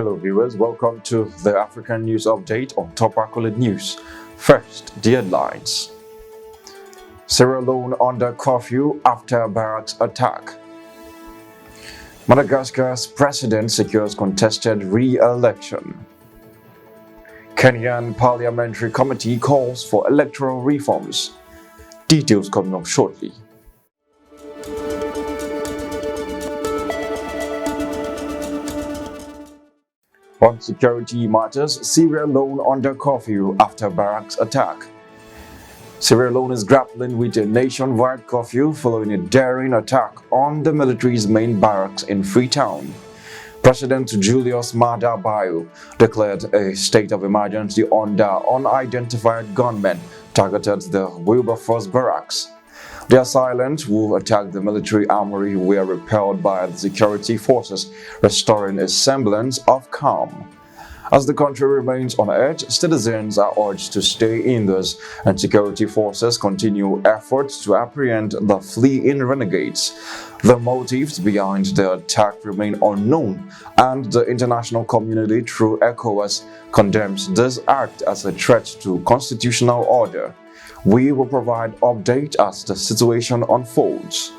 Hello viewers, welcome to the African News Update on Top Accolade News. First, the headlines. Sierra Leone under curfew after Barracks attack. Madagascar's president secures contested re-election. Kenyan Parliamentary Committee calls for electoral reforms. Details coming up shortly. On security matters, Sierra Leone under curfew after Barracks attack. Sierra Leone is grappling with a nationwide curfew following a daring attack on the military's main barracks in Freetown. President Julius Maada Bio declared a state of emergency under unidentified gunmen targeted the Wilberforce Barracks. The assailants who attacked the military armoury were repelled by the security forces, restoring a semblance of calm. As the country remains on edge, citizens are urged to stay indoors, and security forces continue efforts to apprehend the fleeing renegades. The motives behind the attack remain unknown, and the international community, through ECOWAS, condemns this act as a threat to constitutional order. We will provide updates as the situation unfolds.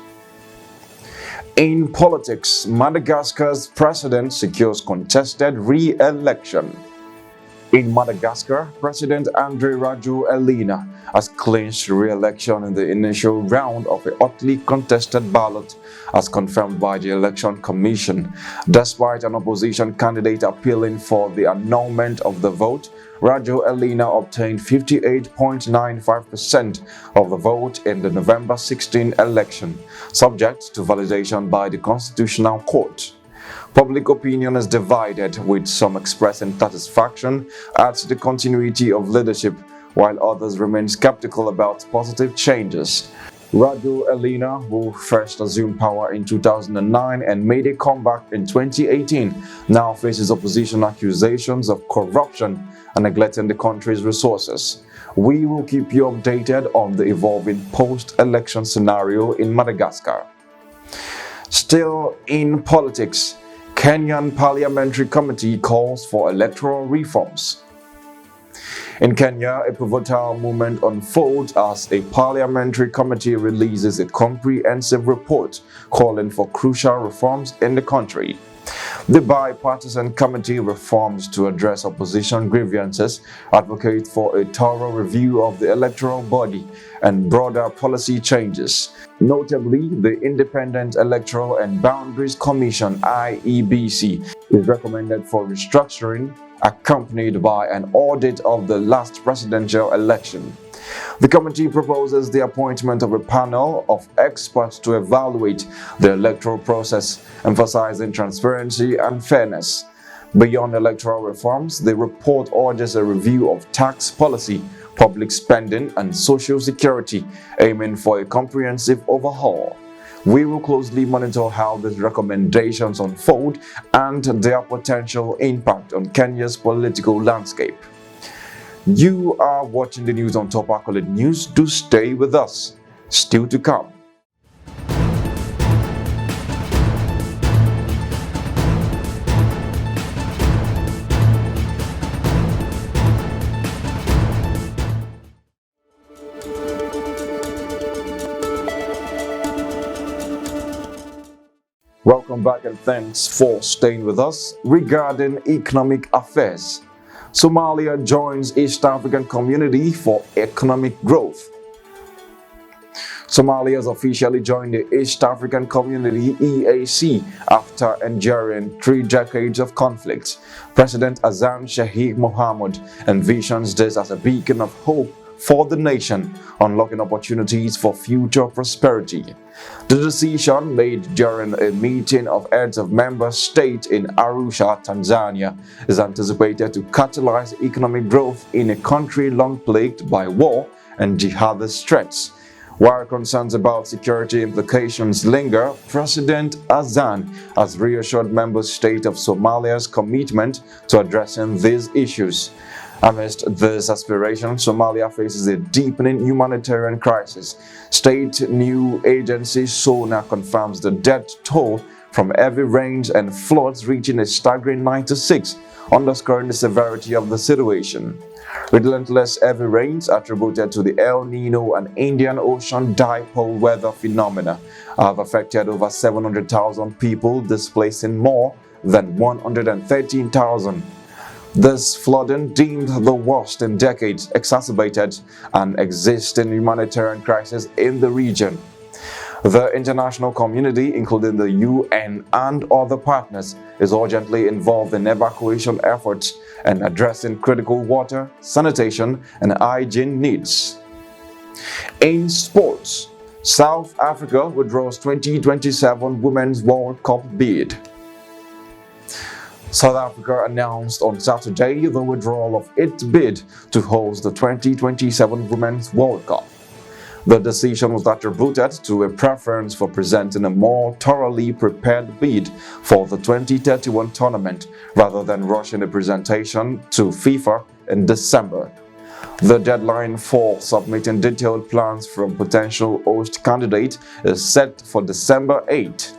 In politics, Madagascar's president secures contested re-election. In Madagascar, President Andry Rajoelina has clinched re-election in the initial round of a hotly contested ballot, as confirmed by the Election Commission. Despite an opposition candidate appealing for the annulment of the vote, Rajoelina obtained 58.95% of the vote in the November 16 election, subject to validation by the Constitutional Court. Public opinion is divided, with some expressing satisfaction at the continuity of leadership, while others remain skeptical about positive changes. Rajoelina, who first assumed power in 2009 and made a comeback in 2018, now faces opposition accusations of corruption and neglecting the country's resources. We will keep you updated on the evolving post-election scenario in Madagascar. Still in politics, Kenyan Parliamentary Committee calls for electoral reforms. In Kenya, a pivotal movement unfolds as a parliamentary committee releases a comprehensive report calling for crucial reforms in the country. The bipartisan committee reforms to address opposition grievances, advocate for a thorough review of the electoral body, and broader policy changes. Notably, the Independent Electoral and Boundaries Commission (IEBC) is recommended for restructuring, accompanied by an audit of the last presidential election. The committee proposes the appointment of a panel of experts to evaluate the electoral process, emphasizing transparency and fairness. Beyond electoral reforms, the report urges a review of tax policy, public spending, and social security, aiming for a comprehensive overhaul. We will closely monitor how these recommendations unfold and their potential impact on Kenya's political landscape. You are watching the news on Top Accolade News. Do stay with us. Still to come. Welcome back and thanks for staying with us. Regarding economic affairs, Somalia joins East African Community for economic growth. Somalia has officially joined the East African Community (EAC) after enduring 3 decades of conflict. President Hassan Sheikh Mohamud envisions this as a beacon of hope for the nation, unlocking opportunities for future prosperity. The decision, made during a meeting of heads of member states in Arusha, Tanzania, is anticipated to catalyze economic growth in a country long plagued by war and jihadist threats. While concerns about security implications linger, President Hassan has reassured member states of Somalia's commitment to addressing these issues. Amidst this aspiration, Somalia faces a deepening humanitarian crisis. State news agency SONA confirms the death toll from heavy rains and floods reaching a staggering 96, underscoring the severity of the situation. Relentless heavy rains attributed to the El Nino and Indian Ocean dipole weather phenomena have affected over 700,000 people, displacing more than 113,000. This flooding, deemed the worst in decades, exacerbated an existing humanitarian crisis in the region. The international community, including the UN and other partners, is urgently involved in evacuation efforts and addressing critical water, sanitation, and hygiene needs. In sports, South Africa withdraws 2027 Women's World Cup bid. South Africa announced on Saturday the withdrawal of its bid to host the 2027 Women's World Cup. The decision was attributed to a preference for presenting a more thoroughly prepared bid for the 2031 tournament rather than rushing a presentation to FIFA in December. The deadline for submitting detailed plans from potential host candidates is set for December 8.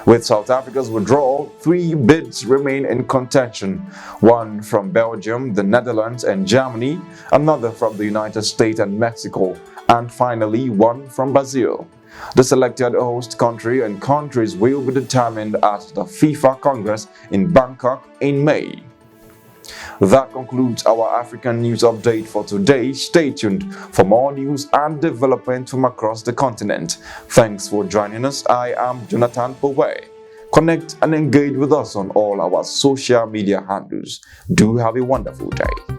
With South Africa's withdrawal, 3 bids remain in contention, one from Belgium, the Netherlands, and Germany, another from the United States and Mexico, and finally one from Brazil. The selected host country and countries will be determined at the FIFA Congress in Bangkok in May. That concludes our African news update for today. Stay tuned for more news and development from across the continent. Thanks for joining us. I am Jonathan Powe. Connect and engage with us on all our social media handles. Do have a wonderful day.